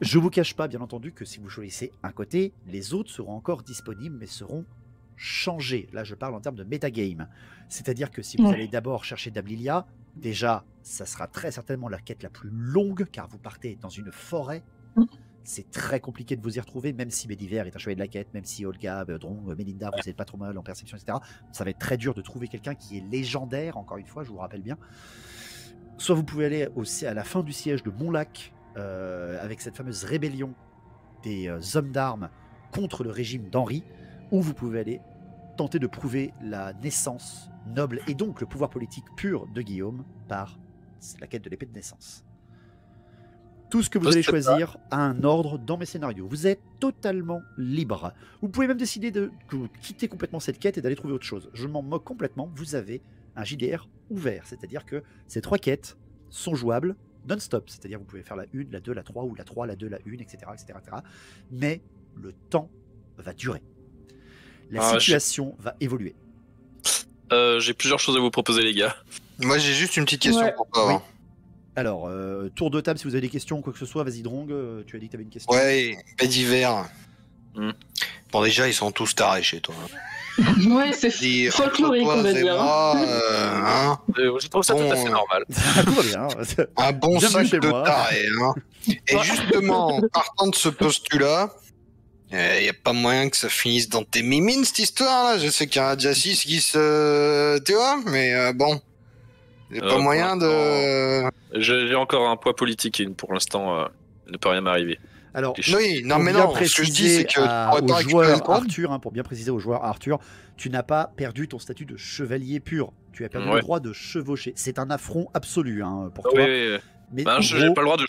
Je vous cache pas, bien entendu, que si vous choisissez un côté, les autres seront encore disponibles, mais seront changés. Là, je parle en termes de metagame. C'est-à-dire que si vous allez d'abord chercher Dame Lilia, déjà, ça sera très certainement la quête la plus longue, car vous partez dans une forêt. C'est très compliqué de vous y retrouver, même si Bédiver est un chevalier de la quête, même si Olga, Drong, Mélinda, vous êtes pas trop mal en perception, etc. Ça va être très dur de trouver quelqu'un qui est légendaire, encore une fois, je vous rappelle bien. Soit vous pouvez aller à la fin du siège de Montlac, avec cette fameuse rébellion des hommes d'armes contre le régime d'Henri, ou vous pouvez aller tenter de prouver la naissance noble et donc le pouvoir politique pur de Guillaume par la quête de l'épée de naissance. Tout ce que vous allez choisir a un ordre dans mes scénarios. Vous êtes totalement libre. Vous pouvez même décider de quitter complètement cette quête et d'aller trouver autre chose. Je m'en moque complètement. Vous avez un JDR ouvert, c'est-à-dire que ces 3 quêtes sont jouables non-stop, c'est-à-dire vous pouvez faire la 1, la 2, la 3, ou la 3, la 2, la 1, etc. Mais le temps va durer. La situation va évoluer. J'ai plusieurs choses à vous proposer, les gars. Moi, j'ai juste une petite question pour toi. Oui. Alors, tour de table, si vous avez des questions, quoi que ce soit, vas-y Drong, tu as dit que tu avais une question. Ouais, Bédiver. Bon, déjà, ils sont tous tarés chez toi. Ouais, c'est folklorique, on va dire. Je trouve ça tout à fait normal. Tout va bien. Un bon sac de tarés. Hein. Et justement, partant de ce postulat, il n'y a pas moyen que ça finisse dans tes mimines, cette histoire-là. Je sais qu'il y en a déjà 6 qui se... Tu vois, mais bon... Il n'y a pas moyen de... J'ai encore un poids politique et pour l'instant, il ne peut rien m'arriver. Alors, oui, non, mais non, ce que je dis, c'est que pour bien préciser aux joueurs, Arthur, tu n'as pas perdu ton statut de chevalier pur. Tu as perdu le droit de chevaucher. C'est un affront absolu pour toi. Oui. Mais j'ai pas le droit de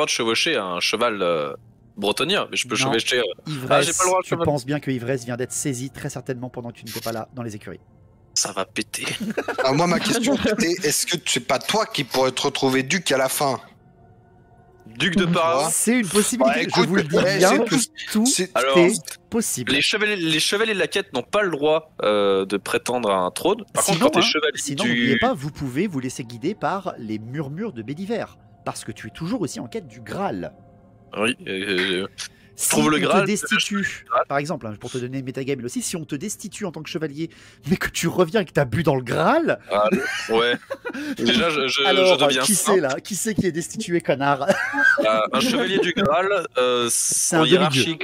chevaucher un cheval bretonien, mais je peux chevaucher. Ivresse, tu penses bien que Ivresse vient d'être saisie très certainement pendant que tu n'étais pas là dans les écuries. Ça va péter. Alors moi, ma question était, est-ce que c'est pas toi qui pourrais te retrouver duc à la fin? Duc de Paravent. C'est une possibilité. Écoute, je vous le dis bien, tout est possible. Les chevaliers de la quête n'ont pas le droit de prétendre à un trône. Par contre, quand t'es chevalier n'oubliez pas, vous pouvez vous laisser guider par les murmures de Bédiver, parce que tu es toujours aussi en quête du Graal. Oui. Si trouve le Graal, te destitue, par exemple, pour te donner une metagame aussi, si on te destitue en tant que chevalier, mais que tu reviens et que tu as bu dans le Graal. Ouais. Déjà, alors, je deviens. Qui c'est là? Qui c'est qui est destitué, connard? Un chevalier du Graal, c'est un demi-dieu.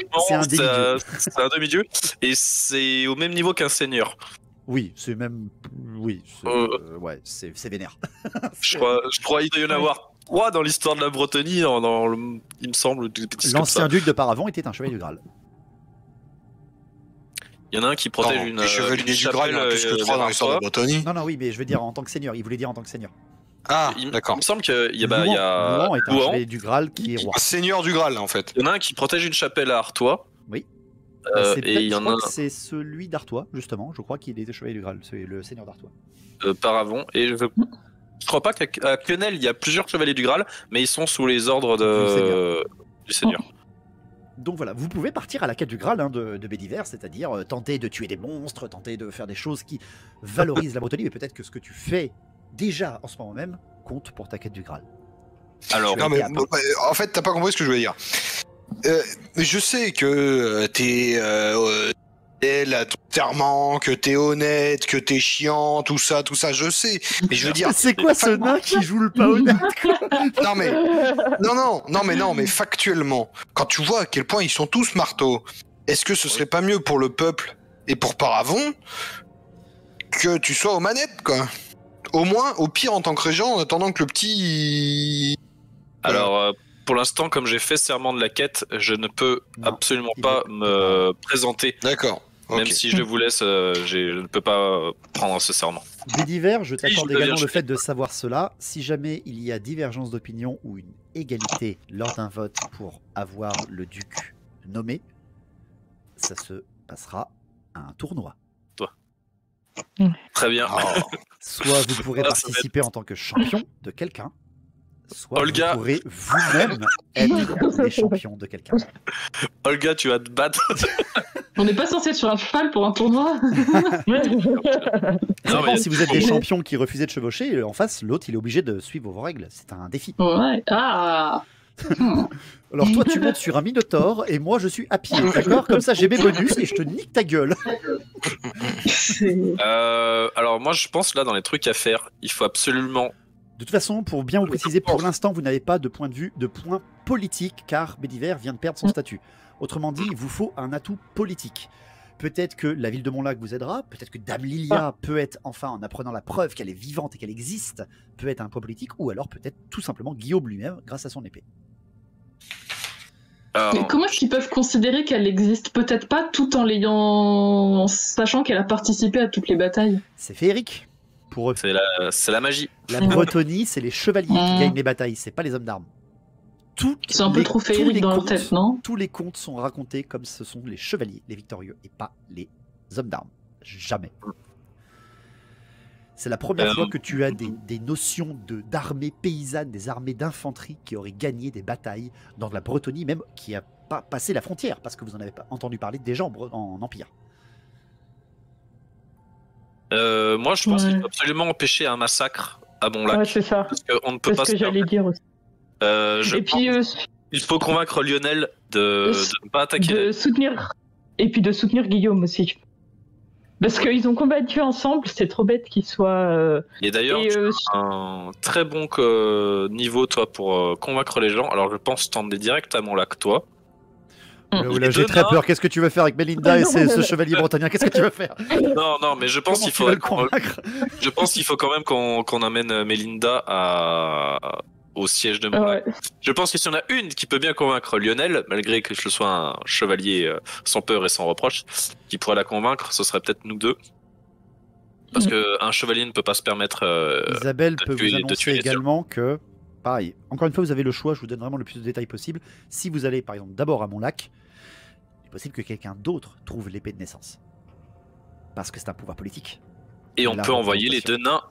C'est un demi-dieu. Et c'est au même niveau qu'un seigneur. Oui, c'est même. Oui, c'est vénère. Je crois qu'il doit y en avoir 3 dans l'histoire de la Bretagne, il me semble. L'ancien duc de Paravent était un chevalier du Graal. Il y en a un qui protège une chevalier du Graal, plus que 3 dans l'histoire de la Bretagne. Non, oui, mais je veux dire en tant que seigneur. Il voulait dire en tant que seigneur. Ah, d'accord. Il me semble qu'il y a Louan est un chevalier du Graal qui est roi. Seigneur du Graal, en fait. Il y en a un qui protège une chapelle à Artois. Oui. C'est celui d'Artois, justement. Je crois qu'il était chevalier du Graal. C'est le seigneur d'Artois. Paravent. Et je crois pas qu'à Quenel, il y a plusieurs chevaliers du Graal, mais ils sont sous les ordres du Seigneur. Donc voilà, vous pouvez partir à la quête du Graal de Bédiver, c'est-à-dire tenter de tuer des monstres, tenter de faire des choses qui valorisent la Bretagne, mais peut-être que ce que tu fais déjà en ce moment même compte pour ta quête du Graal. Alors, non, mais en fait, t'as pas compris ce que je voulais dire. Je sais que t'es à ton serment, que t'es honnête, que t'es chiant, tout ça, je sais. Mais je veux dire. C'est quoi ce nain qui joue le pas honnête? Non, mais factuellement, quand tu vois à quel point ils sont tous marteaux, est-ce que ce serait pas mieux pour le peuple et pour Paravent que tu sois aux manettes, quoi? Au moins, au pire, en tant que régent, en attendant que le petit. Alors. Pour l'instant, comme j'ai fait serment de la quête, je ne peux absolument pas me présenter. D'accord. Même si je vous laisse, je ne peux pas prendre ce serment. Bédiver, je t'accorde également le fait de savoir cela. Si jamais il y a divergence d'opinion ou une égalité lors d'un vote pour avoir le duc nommé, ça se passera à un tournoi. Toi. Très bien. Soit vous pourrez participer en tant que champion de quelqu'un, soit Olga, vous pourrez vous-même être les champions de quelqu'un. Olga, tu vas te battre. On n'est pas censé être sur un cheval pour un tournoi. Non, si vous êtes des champions qui refusaient de chevaucher, en face, l'autre, il est obligé de suivre vos règles. C'est un défi. Ouais. Ah. Alors toi, tu montes sur un minotaure et moi, je suis à pied, d'accord? Comme ça, j'ai mes bonus et je te nique ta gueule. Alors moi, je pense là dans les trucs à faire, il faut absolument. De toute façon, pour bien vous préciser, pour l'instant, vous n'avez pas de point de vue, de point politique, car Bédiver vient de perdre son statut. Autrement dit, il vous faut un atout politique. Peut-être que la ville de Montlac vous aidera, peut-être que Dame Lilia peut être, enfin, en apprenant la preuve qu'elle est vivante et qu'elle existe, peut être un point politique, ou alors peut-être tout simplement Guillaume lui-même, grâce à son épée. Mais comment est-ce qu'ils peuvent considérer qu'elle existe? Peut-être pas, tout en l'ayant, en sachant qu'elle a participé à toutes les batailles. C'est féerique pour eux. C'est la magie. La Bretonie, c'est les chevaliers qui gagnent les batailles, c'est pas les hommes d'armes. C'est un peu trop féerique dans leur tête, non? Tous les contes sont racontés comme ce sont les chevaliers, les victorieux, et pas les hommes d'armes. Jamais. C'est la première fois que tu as des notions d'armées paysannes, des armées d'infanterie qui auraient gagné des batailles dans la Bretonie, même qui a pas passé la frontière, parce que vous en avez pas entendu parler déjà en Empire. Moi, je pense qu'il faut absolument empêcher un massacre à Montlac. Ouais, c'est ça. Parce qu'on ne peut pas ce que j'allais dire aussi. Il faut convaincre Lionel de ne pas attaquer. Et puis de soutenir Guillaume aussi. Parce qu'ils ont combattu ensemble, c'est trop bête qu'ils soient... Et d'ailleurs, tu as un très bon niveau, toi, pour convaincre les gens. Alors, je pense t'emmener direct à Montlac, toi. J'ai très peur. Qu'est-ce que tu veux faire avec Melinda et ce chevalier bretonien? Qu'est-ce que tu veux faire? Non, mais je pense qu'il faut. Je pense qu'il faut quand même qu'on amène Melinda au siège de Montlac. Ouais. Je pense que si on a une qui peut bien convaincre Lionel, malgré que je sois un chevalier sans peur et sans reproche, qui pourrait la convaincre, ce serait peut-être nous deux. Parce qu'un chevalier ne peut pas se permettre. Isabelle peut vous annoncer également que, pareil, encore une fois, vous avez le choix, je vous donne vraiment le plus de détails possible. Si vous allez, par exemple, d'abord à Montlac, il est possible que quelqu'un d'autre trouve l'épée de naissance. Parce que c'est un pouvoir politique. Et on peut envoyer les deux nains.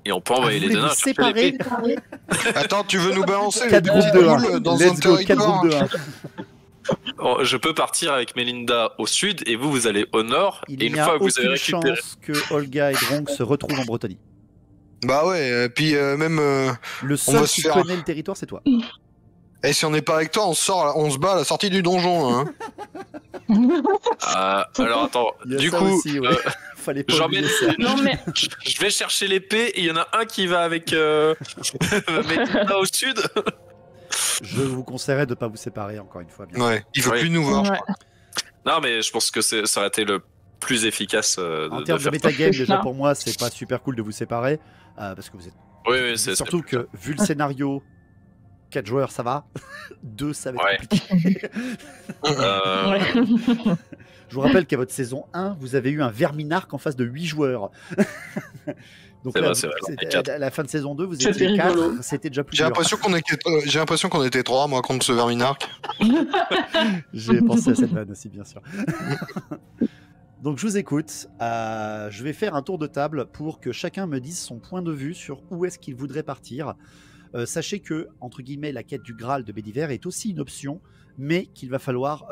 Et on peut envoyer les deux nains. Séparer. Attends, tu veux nous balancer 4 groupes de 1 dans un territoire? Je peux partir avec Melinda au sud et vous allez au nord. Et une fois que vous avez récupéré. Chance que Olga et Dronk se retrouvent en Bretonie. Bah ouais, et puis même. Le seul qui connaît le territoire, c'est toi. Et si on n'est pas avec toi, on se bat à la sortie du donjon. Hein. Alors attends, du coup, aussi, ouais. Fallait pas non, mais... je vais chercher l'épée et il y en a un qui va avec Melinda au sud. Je vous conseillerais de ne pas vous séparer encore une fois. Bien ouais, il veut plus nous voir. Je crois. Non, mais je pense que ça aurait été le plus efficace. En termes de metagame, déjà pour moi, c'est pas super cool de vous séparer parce que vous êtes. Oui, c'est surtout que vu le scénario. 4 joueurs, ça va. 2, ça va être compliqué. Je vous rappelle qu'à votre saison 1, vous avez eu un Verminarque en face de 8 joueurs. Donc là, à la fin de saison 2, vous étiez 4. C'était déjà plus dur. J'ai l'impression qu'on était 3, moi, contre ce Verminarque. J'ai pensé à cette vanne aussi, bien sûr. Donc je vous écoute. Je vais faire un tour de table pour que chacun me dise son point de vue sur où est-ce qu'il voudrait partir. Sachez que, entre guillemets, la quête du Graal de Bédiver est aussi une option, mais qu'il va falloir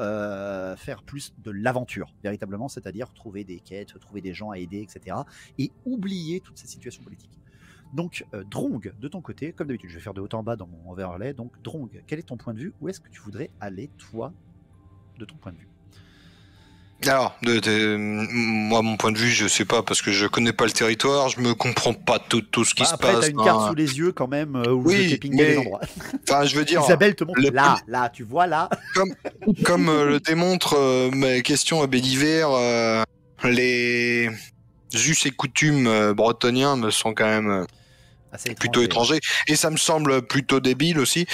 faire plus de l'aventure, véritablement, c'est-à-dire trouver des quêtes, trouver des gens à aider, etc. Et oublier toutes ces situations politiques. Donc, Drong, de ton côté, comme d'habitude, je vais faire de haut en bas dans mon overlay. Donc, Drong, quel est ton point de vue? Où est-ce que tu voudrais aller, toi, de ton point de vue? Alors, moi, mon point de vue, je sais pas, parce que je connais pas le territoire, je me comprends pas tout ce qui se passe. Après, t'as une carte sous les yeux quand même, où je t'ai pingé les endroits. Enfin, je veux dire... Isabelle te montre là, tu vois, là. Comme le démontre mes questions à Bédiver, les us et coutumes bretoniens me sont quand même... plutôt étranger, et ça me semble plutôt débile aussi.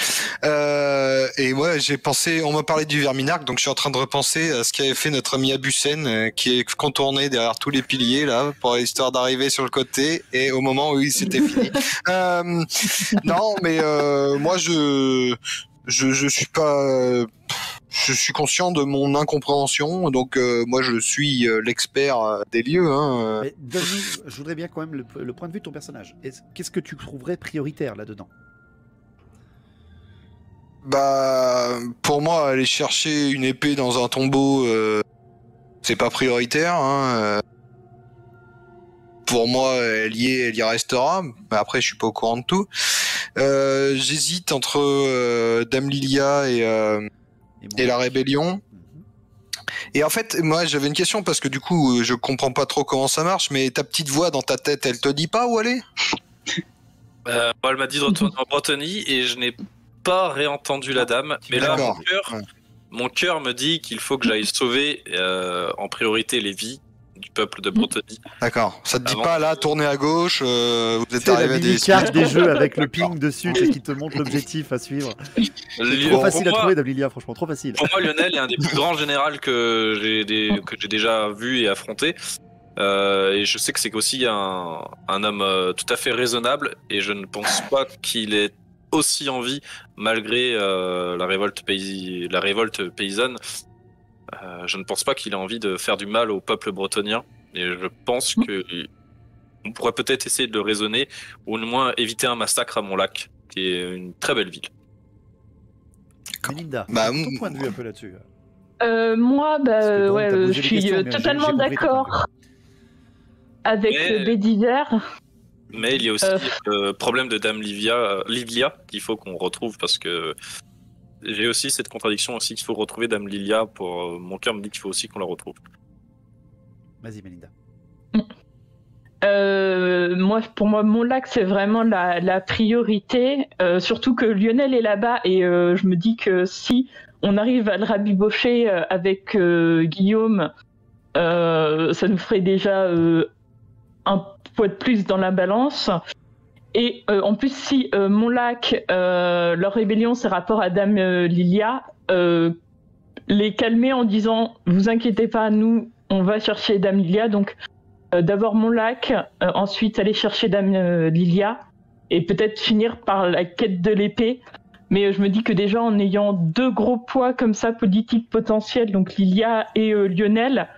Et ouais, j'ai pensé, on m'a parlé du Verminarque, donc je suis en train de repenser à ce qu'avait fait notre ami Abusen, qui est contourné derrière tous les piliers là, pour l'histoire d'arriver sur le côté, et au moment où c'était fini. Non, mais moi je suis pas. Je suis conscient de mon incompréhension, donc moi je suis l'expert des lieux. Hein. Je voudrais bien quand même le point de vue de ton personnage. Qu'est-ce que tu trouverais prioritaire là-dedans? Bah, pour moi, aller chercher une épée dans un tombeau, c'est pas prioritaire. Hein. Pour moi, elle y restera. Mais après, je suis pas au courant de tout. J'hésite entre Dame Lilia et la Rébellion. Et en fait, moi, j'avais une question parce que du coup, je comprends pas trop comment ça marche, mais ta petite voix dans ta tête, elle te dit pas où aller? Elle m'a dit de retourner en Bretonnie et je n'ai pas réentendu la dame. Mais là, mon cœur me dit qu'il faut que j'aille sauver en priorité les vies du peuple de Bretonnie. D'accord. Ça te dit pas là, tourner à gauche, vous êtes arrivé à des cartes des jeux avec le ping dessus qui te montre l'objectif à suivre. Trop facile à trouver, Dame, franchement, trop facile. Pour moi, Lionel est un des plus grands généraux que j'ai déjà vu et affronté. Et je sais que c'est aussi un homme tout à fait raisonnable et je ne pense pas qu'il ait aussi en vie malgré la révolte paysanne. Je ne pense pas qu'il ait envie de faire du mal au peuple bretonien et je pense que on pourrait peut-être essayer de le raisonner ou au moins éviter un massacre à Montlac, qui est une très belle ville. Melinda, ton point de vue un peu là-dessus. Moi, je suis totalement d'accord avec Bédiver. Mais il y a aussi le problème de Dame Livia qu'il faut qu'on retrouve parce que j'ai aussi cette contradiction aussi qu'il faut retrouver Dame Lilia. Pour mon cœur me dit qu'il faut aussi qu'on la retrouve. Vas-y, Melinda. Pour moi, Montlac, c'est vraiment la priorité. Surtout que Lionel est là-bas et je me dis que si on arrive à le rabibocher avec Guillaume, ça nous ferait déjà un poids de plus dans la balance. Et en plus, si Montlac, leur rébellion, c'est rapport à Dame Lilia, les calmer en disant « Vous inquiétez pas, nous, on va chercher Dame Lilia ». Donc, d'abord Montlac, ensuite aller chercher Dame Lilia, et peut-être finir par la quête de l'épée. Mais je me dis que déjà, en ayant deux gros poids comme ça, politiques potentiels, donc Lilia et Lionel,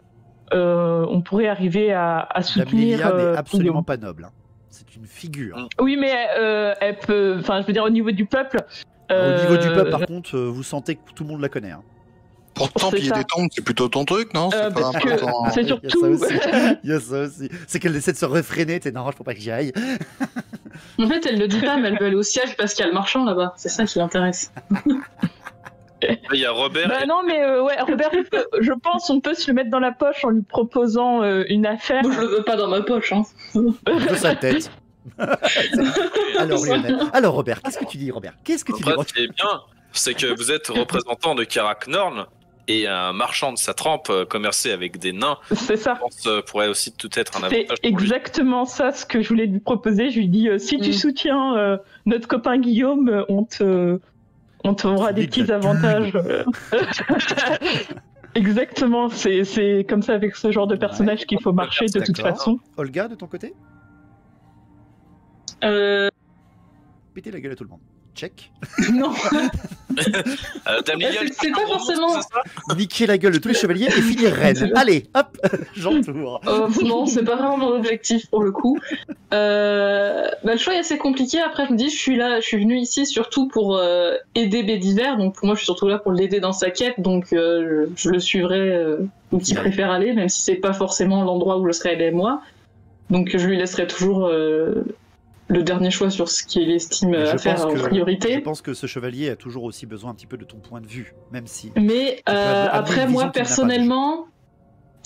on pourrait arriver à soutenir... Dame Lilia n'est absolument pas noble. C'est une figure. Oui, mais elle peut... Enfin, je veux dire, au niveau du peuple... Au niveau du peuple, par contre, vous sentez que tout le monde la connaît. Hein. Pourtant, piller des tombes, c'est plutôt ton truc, non? C'est surtout... Il y a ça aussi. C'est qu'elle essaie de se réfréner. T'es non, faut pas que j'y aille. En fait, elle le dit pas, mais elle veut aller au siège parce qu'il y a le marchand là-bas. C'est ça qui l'intéresse. Il y a Robert. Non, mais Robert, je pense on peut se le mettre dans la poche en lui proposant une affaire. Moi, je le veux pas dans ma poche. Hein. De sa tête. Alors, Robert, qu'est-ce que tu dis, Robert? Qu'est-ce que tu dis? Ce qui est bien, c'est que vous êtes représentant de Karak Norn et un marchand de sa trempe commercer avec des nains. C'est ça. Je pense pourrait aussi tout être un avantage. C'est exactement ça ce que je voulais lui proposer. Je lui dis si tu soutiens notre copain Guillaume, on t'aura des petits avantages. Exactement, c'est comme ça avec ce genre de personnage qu'il faut marcher de toute façon. Olga, de ton côté? Péter la gueule à tout le monde. Check. Non. Dame Lilia, c'est pas forcément. Niquer la gueule de tous les chevaliers et finir reine. Allez, hop, j'entoure. Non, c'est pas vraiment mon objectif pour le coup. Le choix est assez compliqué. Après, je me dis, je suis venu ici surtout pour aider Bédiver. Donc pour moi, je suis surtout là pour l'aider dans sa quête. Donc je le suivrai où il préfère aller, même si c'est pas forcément l'endroit où je serais allé moi. Donc je lui laisserai toujours le dernier choix sur ce qu'il estime à faire en priorité. Je pense que ce chevalier a toujours aussi besoin un petit peu de ton point de vue, même si... Mais après, moi, personnellement,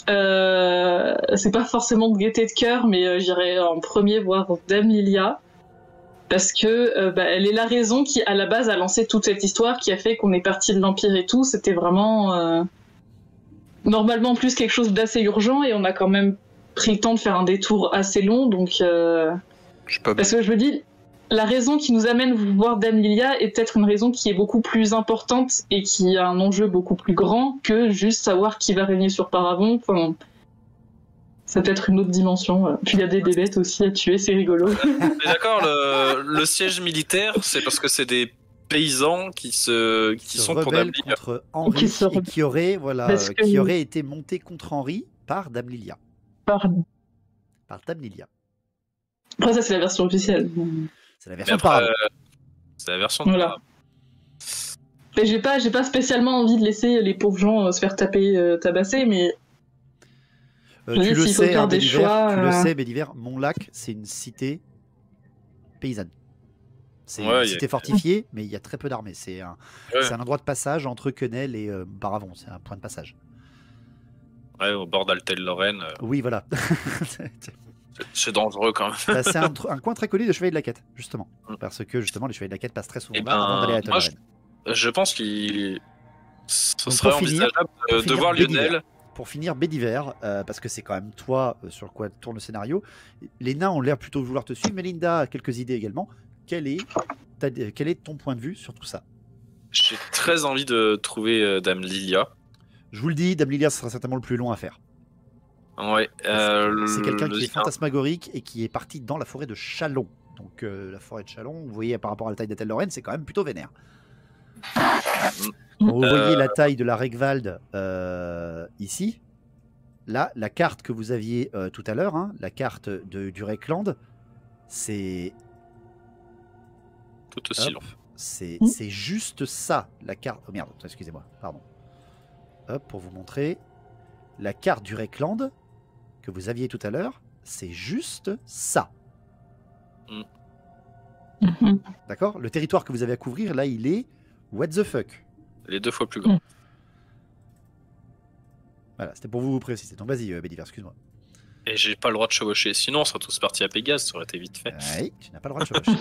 c'est pas forcément de gaieté de cœur, mais j'irai en premier voir Dame Lilia, parce que elle est la raison qui, à la base, a lancé toute cette histoire, qui a fait qu'on est parti de l'Empire et tout. C'était vraiment... normalement, plus quelque chose d'assez urgent, et on a quand même pris le temps de faire un détour assez long, donc... Parce que je me dis, la raison qui nous amène voir Dame Lilia est peut-être une raison qui est beaucoup plus importante et qui a un enjeu beaucoup plus grand que juste savoir qui va régner sur Paravon. Enfin, c'est peut-être une autre dimension. Puis il y a des bébêtes aussi à tuer, c'est rigolo. D'accord, le siège militaire, c'est parce que c'est des paysans qui sont pour Dame Lilia. Contre Henri et qui auraient été montés contre Henri par Dame Lilia. Par Dame Lilia. Après, ça, c'est la version officielle. C'est la version Paravon. C'est la version voilà. Et j'ai pas spécialement envie de laisser les pauvres gens se faire tabasser, mais... tu le sais, Bédiver, Montlac, c'est une cité paysanne. C'est une cité fortifiée, mais il y a très peu d'armées. C'est un endroit de passage entre Quenelle et Paravon. C'est un point de passage. Ouais, au bord d'Altel-Lorraine. Oui, voilà. C'est dangereux quand même. C'est un coin très connu de Chevaliers de la Quête, justement. Parce que justement, les Chevaliers de la Quête passent très souvent là avant d'aller à Altel-Lorraine. Je pense qu'il serait envisageable de voir Lionel. Pour finir, Bédiver, parce que c'est quand même toi sur quoi tourne le scénario. Les nains ont l'air plutôt de vouloir te suivre. Melinda a quelques idées également. Quel est ton point de vue sur tout ça? J'ai très envie de trouver Dame Lilia. Je vous le dis, Dame Lilia, ce sera certainement le plus long à faire. Ouais. C'est quelqu'un qui est fantasmagorique et qui est parti dans la forêt de Chalon. Donc la forêt de Chalon, vous voyez par rapport à la taille d'Altel-Lorraine, c'est quand même plutôt vénère. Quand vous voyez la taille de la Regwald ici, là, la carte que vous aviez tout à l'heure, hein, la carte du Reikland, c'est tout aussi long. C'est juste ça, la carte. Oh merde, excusez-moi, pardon. Hop, pour vous montrer la carte du Reikland que vous aviez tout à l'heure, c'est juste ça. D'accord? Le territoire que vous avez à couvrir, là, il est what the fuck. Il est 2 fois plus grand. Voilà, c'était pour vous préciser. Donc vas-y, Bédiver, excuse-moi. Et j'ai pas le droit de chevaucher. Sinon, on serait tous partis à Pégase, ça aurait été vite fait. Oui, tu n'as pas le droit de chevaucher.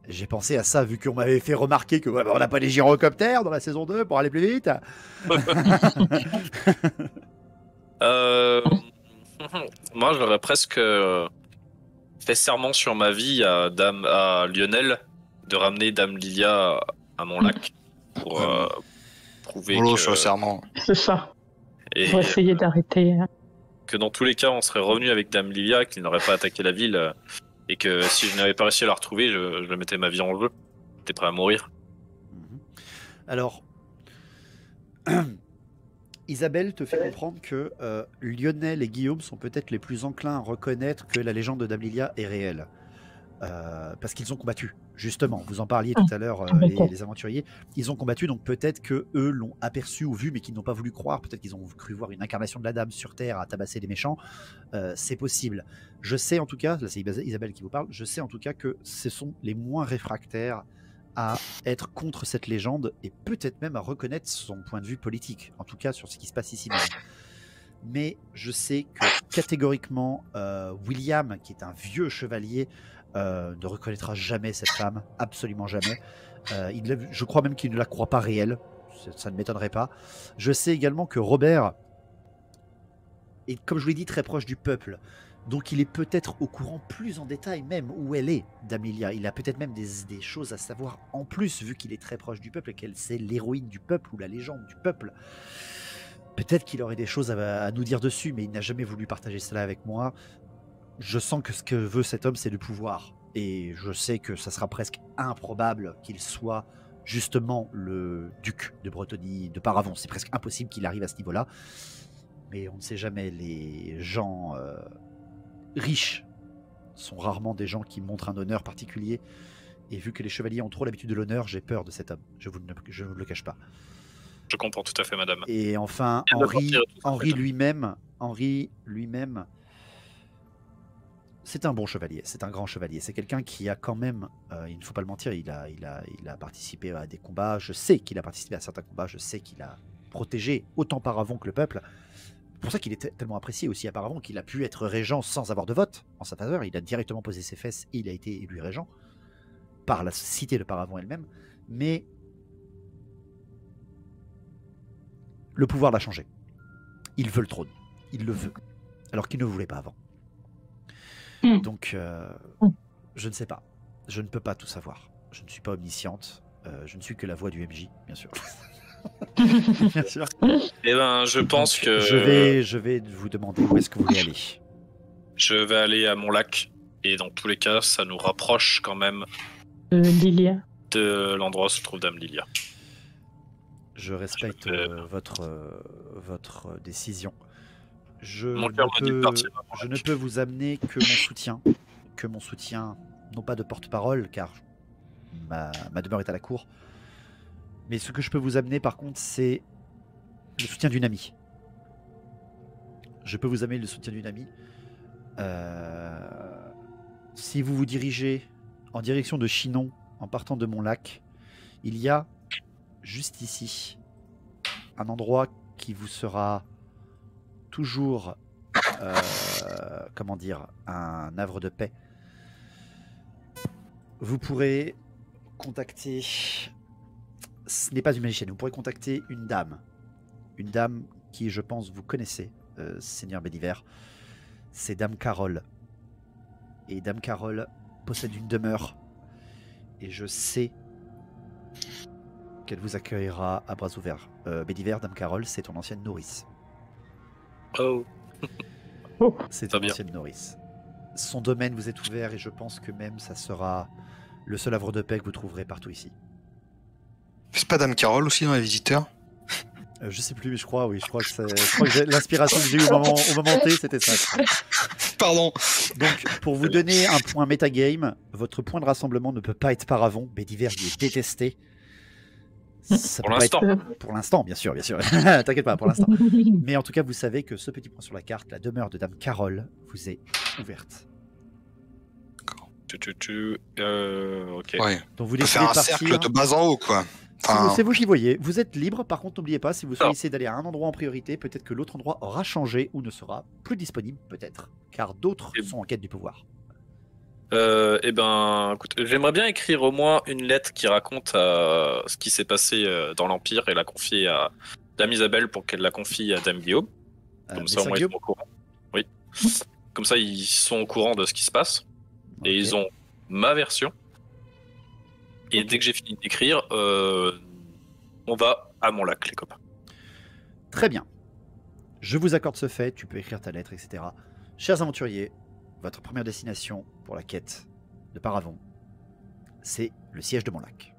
J'ai pensé à ça, vu qu'on m'avait fait remarquer que on n'a pas les gyrocoptères dans la saison 2 pour aller plus vite. Moi, j'aurais presque fait serment sur ma vie à Lionel de ramener Dame Lilia à mon lac pour prouver que... sur le serment. C'est ça. Pour essayer d'arrêter... Que dans tous les cas, on serait revenu avec Dame Lilia, qu'il n'aurait pas attaqué la ville, et que si je n'avais pas réussi à la retrouver, je mettais ma vie en jeu. J'étais prêt à mourir. Alors, Isabelle te fait comprendre que Lionel et Guillaume sont peut-être les plus enclins à reconnaître que la légende de Dame Lilia est réelle. Parce qu'ils ont combattu, justement. Vous en parliez tout à l'heure, les aventuriers. Ils ont combattu, donc peut-être que eux l'ont aperçu ou vu, mais qu'ils n'ont pas voulu croire. Peut-être qu'ils ont cru voir une incarnation de la dame sur Terre à tabasser les méchants. C'est possible. Je sais en tout cas, là c'est Isabelle qui vous parle, je sais en tout cas que ce sont les moins réfractaires à être contre cette légende et peut-être même à reconnaître son point de vue politique, en tout cas sur ce qui se passe ici même. Mais je sais que catégoriquement, William, qui est un vieux chevalier, ne reconnaîtra jamais cette femme, absolument jamais. Je crois même qu'il ne la croit pas réelle, ça ne m'étonnerait pas. Je sais également que Robert est, comme je vous l'ai dit, très proche du peuple. Donc il est peut-être au courant plus en détail même où elle est, Dame Lilia. Il a peut-être même des choses à savoir en plus, vu qu'il est très proche du peuple et qu'elle c'est l'héroïne du peuple ou la légende du peuple. Peut-être qu'il aurait des choses à nous dire dessus, mais il n'a jamais voulu partager cela avec moi. Je sens que ce que veut cet homme, c'est le pouvoir. Et je sais que ça sera presque improbable qu'il soit justement le duc de Bretonie, de Paravon. C'est presque impossible qu'il arrive à ce niveau-là. Mais on ne sait jamais, les gens riches sont rarement des gens qui montrent un honneur particulier. Et vu que les chevaliers ont trop l'habitude de l'honneur, j'ai peur de cet homme. Je ne le cache pas. Je comprends tout à fait, madame. Et enfin, Henri lui-même, c'est un bon chevalier, c'est un grand chevalier. C'est quelqu'un qui a quand même, il ne faut pas le mentir, il a participé à des combats. Je sais qu'il a participé à certains combats. Je sais qu'il a protégé autant Paravon que le peuple. C'est pour ça qu'il est tellement apprécié aussi à Paravon qu'il a pu être régent sans avoir de vote en sa faveur. Il a directement posé ses fesses et il a été élu régent par la cité de Paravon elle-même. Mais le pouvoir l'a changé. Il veut le trône. Il le veut. Alors qu'il ne le voulait pas avant. Donc, je ne sais pas. Je ne peux pas tout savoir. Je ne suis pas omnisciente. Je ne suis que la voix du MJ, bien sûr. Bien sûr. Eh ben, je pense que... Je vais vous demander où est-ce que vous voulez aller. Je vais aller à mon lac. Et dans tous les cas, ça nous rapproche quand même... Lilia. De l'endroit où se trouve Dame Lilia. Je respecte votre décision. Je ne peux vous amener que mon soutien, non pas de porte-parole, car ma demeure est à la cour, mais ce que je peux vous amener par contre, c'est le soutien d'une amie. Je peux vous amener le soutien d'une amie. Si vous vous dirigez en direction de Chinon, en partant de Montlac, il y a juste ici un endroit qui vous sera toujours, comment dire, un havre de paix. Vous pourrez contacter, ce n'est pas une magicienne, vous pourrez contacter une dame qui, je pense, vous connaissez, Seigneur Béliver. C'est Dame Carole. Et Dame Carole possède une demeure. Et je sais qu'elle vous accueillera à bras ouverts. Béliver, Dame Carole, c'est ton ancienne nourrice. Oh. C'est ton ancienne nourrice. Son domaine vous est ouvert et je pense que même ça sera le seul havre de paix que vous trouverez partout ici. C'est pas Dame Carole aussi dans les visiteurs? Je sais plus, mais je crois que l'inspiration que j'ai eue au moment T, c'était ça. Pardon. Donc, pour vous donner un point metagame, votre point de rassemblement ne peut pas être Paravon. Bédiver y est détesté. Ça pour l'instant. Pour l'instant, bien sûr. T'inquiète pas, pour l'instant. Mais en tout cas, vous savez que ce petit point sur la carte, la demeure de Dame Carole, vous est ouverte. Ok. Ouais. Donc vous décidez faire un cercle de bas en haut, quoi. C'est vous qui voyez. Vous êtes libre. Par contre, n'oubliez pas, si vous choisissez d'aller à un endroit en priorité, peut-être que l'autre endroit aura changé ou ne sera plus disponible, peut-être. Car d'autres sont en quête du pouvoir. Eh ben, écoute, j'aimerais bien écrire au moins une lettre qui raconte ce qui s'est passé dans l'Empire et la confier à Dame Isabelle pour qu'elle la confie à Dame Guillaume. Comme ça, au moins, ils sont au courant. Oui. Comme ça, ils sont au courant de ce qui se passe. Okay. Et ils ont ma version. Et dès que j'ai fini d'écrire, on va à Montlac, les copains. Très bien. Je vous accorde ce fait, tu peux écrire ta lettre, etc. Chers aventuriers, votre première destination pour la quête de Paravon, c'est le siège de Montlac.